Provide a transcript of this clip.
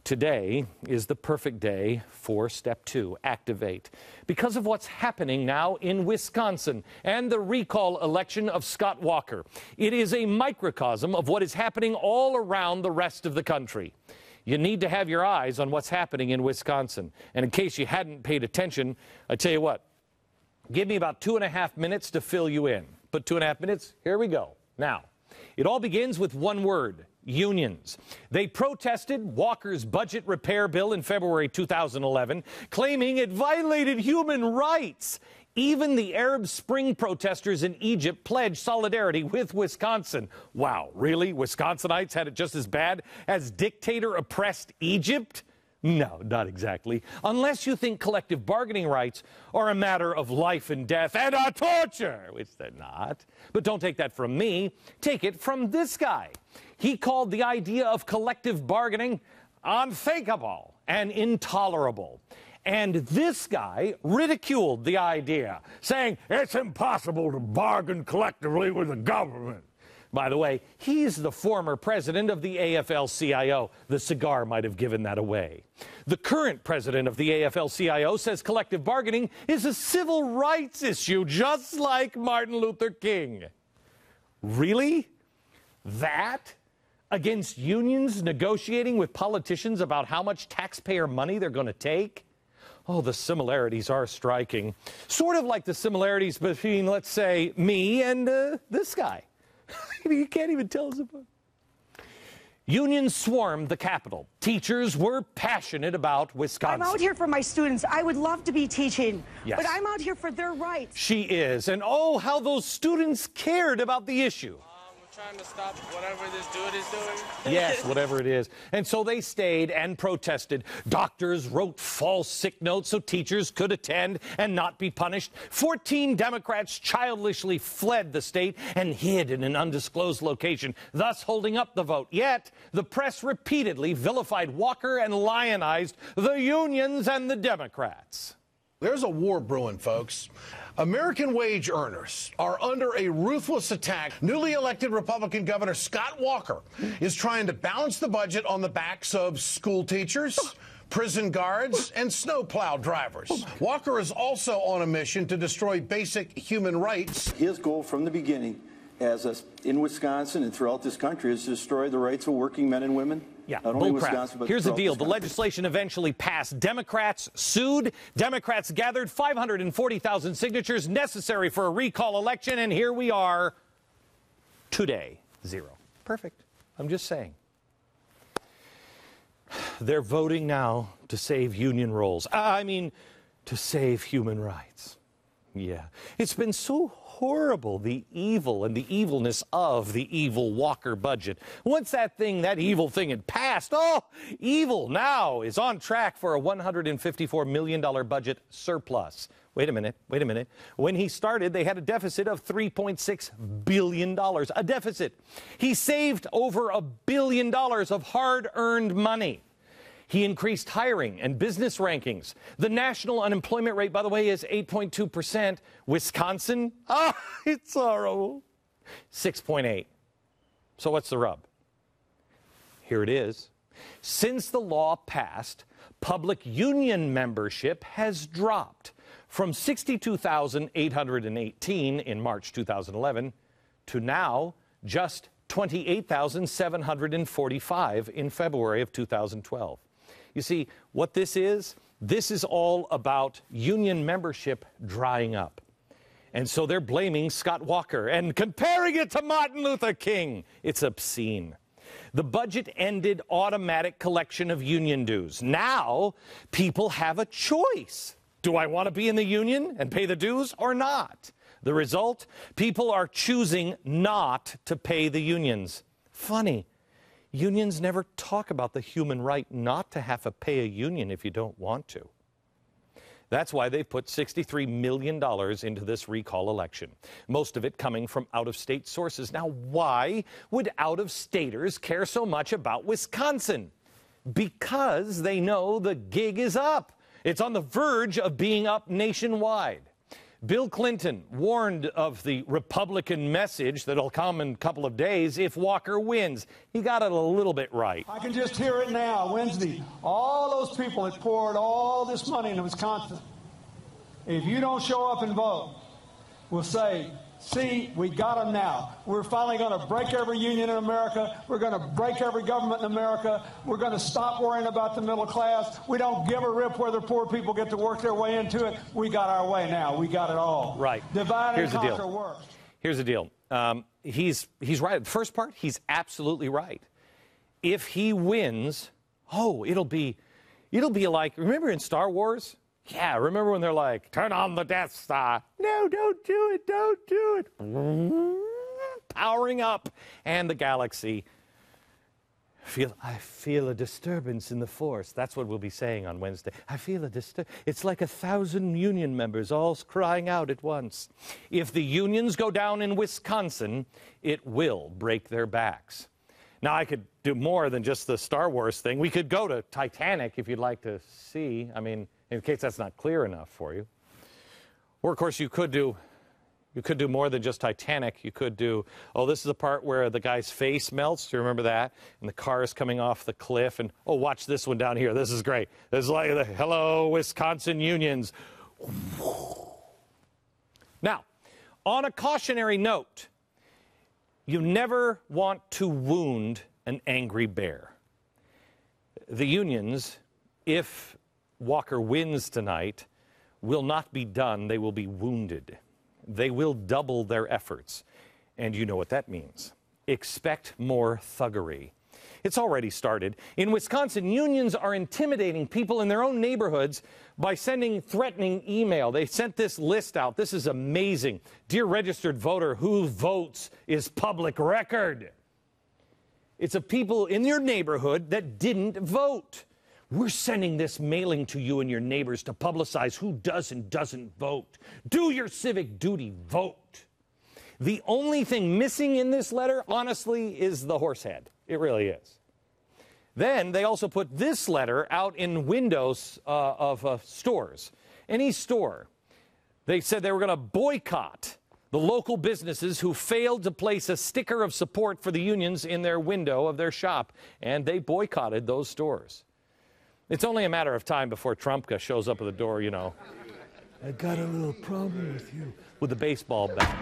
Today is the perfect day for step 2, activate. Because of what's happening now in Wisconsin and the recall election of Scott Walker, it is a microcosm of what is happening all around the rest of the country. You need to have your eyes on what's happening in Wisconsin. And in case you hadn't paid attention, I tell you what, give me about 2.5 minutes to fill you in. Put 2.5 minutes, here we go. Now, it all begins with one word. Unions. They protested Walker's budget repair bill in February 2011, claiming it violated human rights. Even the Arab Spring protesters in Egypt pledged solidarity with Wisconsin. Wow, really? Wisconsinites had it just as bad as dictator-oppressed Egypt? No, not exactly. Unless you think collective bargaining rights are a matter of life and death and a torture, which they're not. But don't take that from me. Take it from this guy. He called the idea of collective bargaining unthinkable and intolerable. And this guy ridiculed the idea, saying it's impossible to bargain collectively with the government. By the way, he's the former president of the AFL-CIO. The cigar might have given that away. The current president of the AFL-CIO says collective bargaining is a civil rights issue, just like Martin Luther King. Really? That? Against unions negotiating with politicians about how much taxpayer money they're going to take? Oh, the similarities are striking. Sort of like the similarities between, let's say, me and this guy. You can't even tell us apart. Unions swarmed the Capitol. Teachers were passionate about Wisconsin. I'm out here for my students. I would love to be teaching, yes, but I'm out here for their rights. She is. And oh, how those students cared about the issue. We're trying to stop whatever this dude is doing. Yes, whatever it is. And so they stayed and protested. Doctors wrote false sick notes so teachers could attend and not be punished. 14 Democrats childishly fled the state and hid in an undisclosed location, thus holding up the vote. Yet, the press repeatedly vilified Walker and lionized the unions and the Democrats. There's a war brewing, folks. American wage earners are under a ruthless attack. Newly elected Republican Governor Scott Walker is trying to balance the budget on the backs of school teachers, prison guards, and snowplow drivers. Walker is also on a mission to destroy basic human rights. His goal from the beginning, in Wisconsin and throughout this country, is to destroy the rights of working men and women. Yeah, not only bullcrap. Wisconsin, but here's the deal. this The country. legislation eventually passed. Democrats sued. Democrats gathered 540,000 signatures necessary for a recall election, and here we are today. 0. Perfect. I'm just saying. They're voting now to save union roles. To save human rights. Yeah. It's been so horrible, the evil and the evilness of the evil Walker budget. Once that evil thing had passed, evil now is on track for a $154 million budget surplus. Wait a minute. When he started, they had a deficit of $3.6 billion, a deficit. He saved over $1 billion of hard-earned money. He increased hiring and business rankings. The national unemployment rate, by the way, is 8.2%. Wisconsin, it's horrible, 6.8. So what's the rub? Here it is. Since the law passed, public union membership has dropped from 62,818 in March 2011 to now just 28,745 in February of 2012. You see, what this is all about union membership drying up. And so they're blaming Scott Walker and comparing it to Martin Luther King. It's obscene. The budget ended automatic collection of union dues. Now, people have a choice. Do I want to be in the union and pay the dues or not? The result? People are choosing not to pay the unions. Funny. Unions never talk about the human right not to have to pay a union if you don't want to. That's why they put $63 million into this recall election, most of it coming from out-of-state sources. Now, why would out-of-staters care so much about Wisconsin? Because they know the gig is up. It's on the verge of being up nationwide. Bill Clinton warned of the Republican message that'll come in a couple of days if Walker wins. He got it a little bit right. I can just hear it now, Wednesday. All those people that poured all this money into Wisconsin, if you don't show up and vote, will say, see, we got them now. We're finally going to break every union in America. We're going to break every government in America. We're going to stop worrying about the middle class. We don't give a rip whether poor people get to work their way into it. We got our way now. We got it all. Right. Divide and conquer works. Here's the deal. He's right. The first part, he's absolutely right. If he wins, it'll be like, remember in Star Wars? Yeah, remember when they're like, turn on the Death Star. No, don't do it, don't do it. Powering up. And the galaxy. I feel a disturbance in the Force. That's what we'll be saying on Wednesday. I feel a disturbance. It's like 1,000 union members all crying out at once. If the unions go down in Wisconsin, it will break their backs. Now, I could do more than just the Star Wars thing. We could go to Titanic if you'd like to see. I mean, in case that's not clear enough for you. Or, of course, you could do more than just Titanic. You could do, this is the part where the guy's face melts. Do you remember that? And the car is coming off the cliff. And, watch this one down here. This is great. This is like the hello, Wisconsin unions. Now, on a cautionary note, you never want to wound an angry bear. The unions, if Walker wins tonight, will not be done. They will be wounded. They will double their efforts. And you know what that means. Expect more thuggery. It's already started. In Wisconsin, unions are intimidating people in their own neighborhoods by sending threatening email. They sent this list out. This is amazing. Dear registered voter, who votes is public record. It's of people in your neighborhood that didn't vote. We're sending this mailing to you and your neighbors to publicize who does and doesn't vote. Do your civic duty, vote. The only thing missing in this letter, honestly, is the horse head. It really is. Then they also put this letter out in windows of stores. Any store. They said they were going to boycott the local businesses who failed to place a sticker of support for the unions in their window of their shop. And they boycotted those stores. It's only a matter of time before Trump shows up at the door, I got a little problem with you, with a baseball bat.